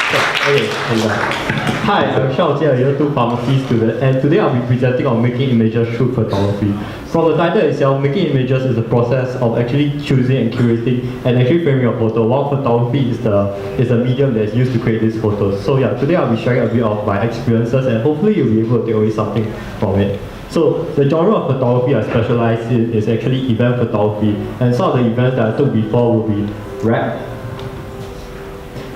Okay, hi, I'm Yeo Shao Jie, a Year 2 Pharmacy student, and today I'll be presenting on making images through photography. From the title itself, making images is the process of actually choosing and curating and actually framing a photo, while photography is the medium that is used to create these photos. So yeah, today I'll be sharing a bit of my experiences, and hopefully you'll be able to take away something from it. So the genre of photography I specialize in is actually event photography, and some of the events that I took before will be rap,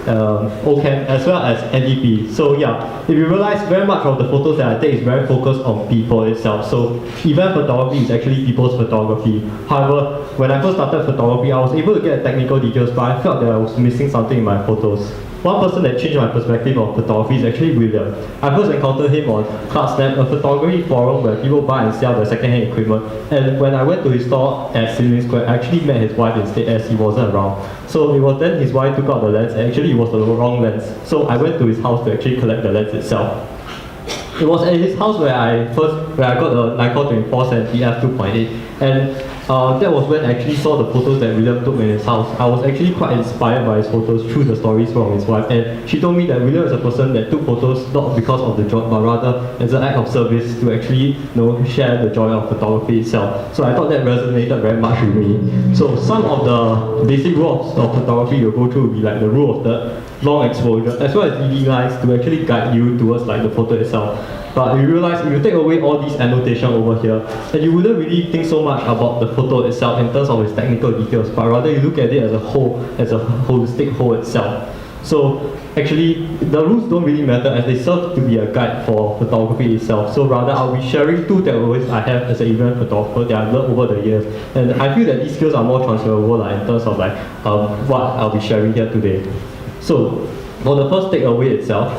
OCAM, as well as NDP. So yeah, if you realize, very much of the photos that I take is very focused on people itself. So event photography is actually people's photography. However, when I first started photography, I was able to get technical details, but I felt that I was missing something in my photos. One person that changed my perspective of photography is actually William. I first encountered him on Clubsnap, a photography forum where people buy and sell their second-hand equipment. And when I went to his store at Silim Square, I actually met his wife instead, as he wasn't around. So it was then his wife took out the lens, and actually it was the wrong lens. So I went to his house to actually collect the lens itself. It was at his house where I got the Nikon 24-70 f2.8, and that was when I actually saw the photos that William took in his house. I was actually quite inspired by his photos through the stories from his wife, and she told me that William is a person that took photos not because of the job, but rather as an act of service to actually share the joy of photography itself. So I thought that resonated very much with me. So some of the basic rules of photography you'll go through will be like the rule of third, long exposure, as well as DD lines to actually guide you towards like the photo itself. But you realize if you take away all these annotation over here, then you wouldn't really think so much about the photo itself in terms of its technical details, but rather you look at it as a whole, as a holistic whole itself. So actually, the rules don't really matter as they serve to be a guide for photography itself. So rather, I'll be sharing two takeaways I have as an event photographer that I've learned over the years. And I feel that these skills are more transferable in terms of what I'll be sharing here today. So, for the first takeaway itself,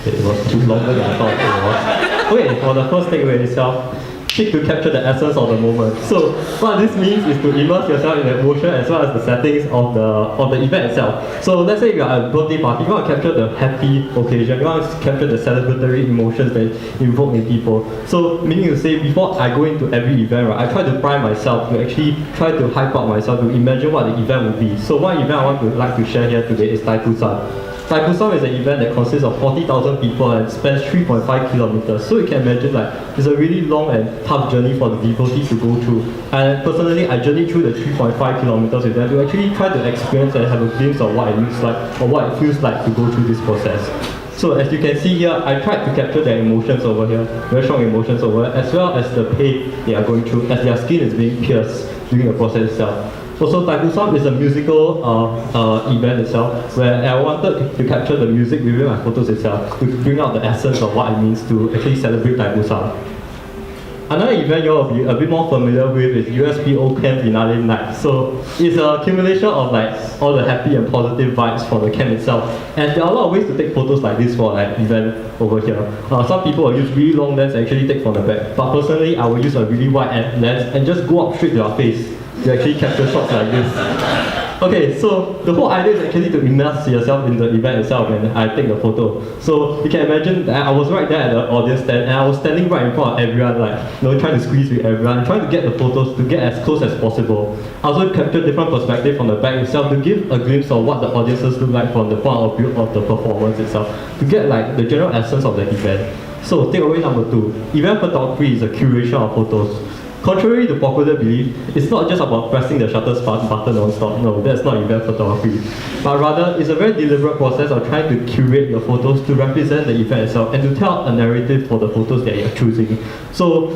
it was too longer than I thought it was. Okay, for the first takeaway itself, seek to capture the essence of the moment. So, what this means is to immerse yourself in the emotion as well as the settings of the event itself. So, let's say you are at a birthday party, you want to capture the happy occasion, you want to capture the celebratory emotions that invoke in people. So, meaning to say, before I go into every event, right, I try to prime myself to actually try to hype up myself to imagine what the event would be. So, one event I like to share here today is Taipusan. Taipusan is an event that consists of 40,000 people and spans 3.5 kilometers. So you can imagine it's a really long and tough journey for the devotees to go through. And personally, I journeyed through the 3.5 kilometers with them to actually try to experience and have a glimpse of what it looks like or what it feels like to go through this process. So as you can see here, I tried to capture their emotions over here, very strong emotions over here, as well as the pain they are going through as their skin is being pierced during the process itself. Also, Taipusan is a musical event itself where I wanted to capture the music within my photos itself to bring out the essence of what it means to actually celebrate Taipusan. Another event you'll be a bit more familiar with is USPolymath Finale Night. So it's a accumulation of all the happy and positive vibes for the camp itself. And there are a lot of ways to take photos like this for event over here. Some people will use really long lens and actually take from the back. But personally, I will use a really wide lens and just go up straight to our face to actually capture shots like this. Okay, so the whole idea is actually to immerse yourself in the event itself when I take the photo. So you can imagine that I was right there at the audience stand and I was standing right in front of everyone, trying to squeeze with everyone, trying to get the photos to get as close as possible. I also captured different perspectives from the back itself to give a glimpse of what the audiences look like from the point of view of the performance itself, to get the general essence of the event. So takeaway number 2, event photography is a curation of photos. Contrary to popular belief, it's not just about pressing the shutter button non-stop. No, that's not event photography. But rather, it's a very deliberate process of trying to curate your photos to represent the event itself and to tell a narrative for the photos that you're choosing. So,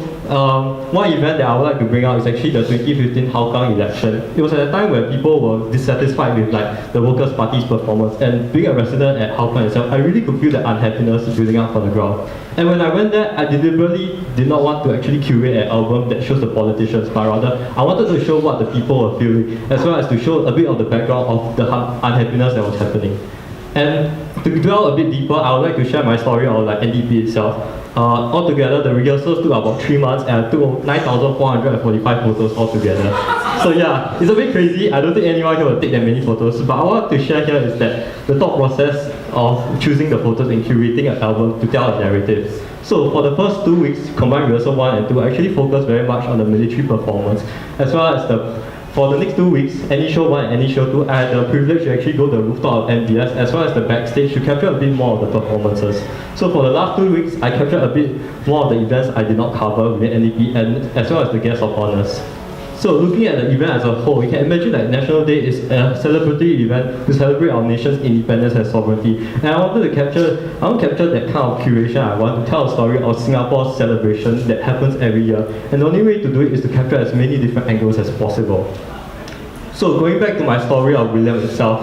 one event that I would like to bring out is actually the 2015 Hougang election. It was at a time where people were dissatisfied with the Workers' Party's performance, and being a resident at Hougang itself, I really could feel the unhappiness building up on the ground. And when I went there, I deliberately did not want to actually curate an album that shows the politicians, but rather I wanted to show what the people were feeling, as well as to show a bit of the background of the unhappiness that was happening. And to dwell a bit deeper, I would like to share my story on NDP itself. Altogether, the rehearsals took about 3 months and I took 9,445 photos altogether. So yeah, it's a bit crazy. I don't think anyone here will take that many photos, but what I want to share here is that the thought process of choosing the photos and curating an album to tell a narrative. So for the first 2 weeks, combined rehearsal 1 and 2, I actually focused very much on the military performance, as well as the For the next 2 weeks, any show 1 and any show 2, I had the privilege to actually go to the rooftop of MBS as well as the backstage to capture a bit more of the performances. So for the last 2 weeks, I captured a bit more of the events I did not cover within NEP and as well as the guests of honors. So looking at the event as a whole, you can imagine that National Day is a celebratory event to celebrate our nation's independence and sovereignty. And I want to capture that kind of curation. I want to tell a story of Singapore's celebration that happens every year. And the only way to do it is to capture as many different angles as possible. So going back to my story of William itself,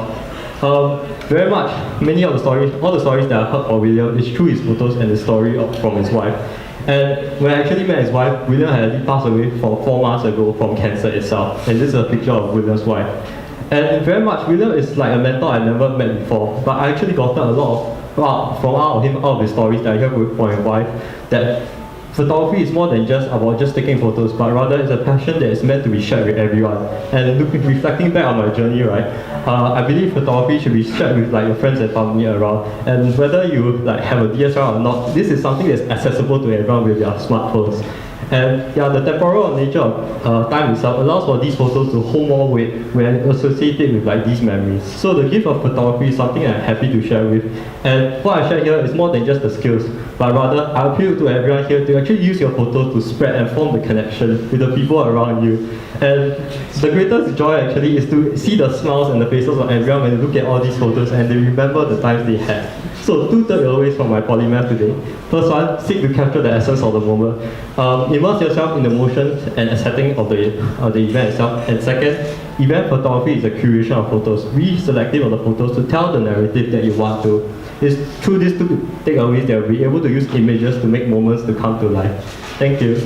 very much, all the stories that I heard of William is through his photos and the story from his wife. And when I actually met his wife, William had already passed away from 4 months ago from cancer itself. And this is a picture of William's wife. And very much, William is like a mentor I never met before, but I actually got a lot of his stories that I heard from his wife, that photography is more than just about just taking photos, but rather it's a passion that is meant to be shared with everyone. And reflecting back on my journey, right, I believe photography should be shared with like your friends and family around. And whether you like have a DSLR or not, this is something that's accessible to everyone with their smartphones. And yeah, the temporal nature of time itself allows for these photos to hold more weight when associated with like these memories. So the gift of photography is something I'm happy to share with. And what I share here is more than just the skills, but rather I appeal to everyone here to actually use your photos to spread and form the connection with the people around you. And the greatest joy actually is to see the smiles and the faces of everyone when they look at all these photos and they remember the times they had. So 2 takeaways from my polymath today. First one, seek to capture the essence of the moment. Immerse yourself in the emotions and setting of the event itself. And second, event photography is a curation of photos. Be selective of the photos to tell the narrative that you want to. It's through these 2 takeaways that you'll be able to use images to make moments to come to life. Thank you.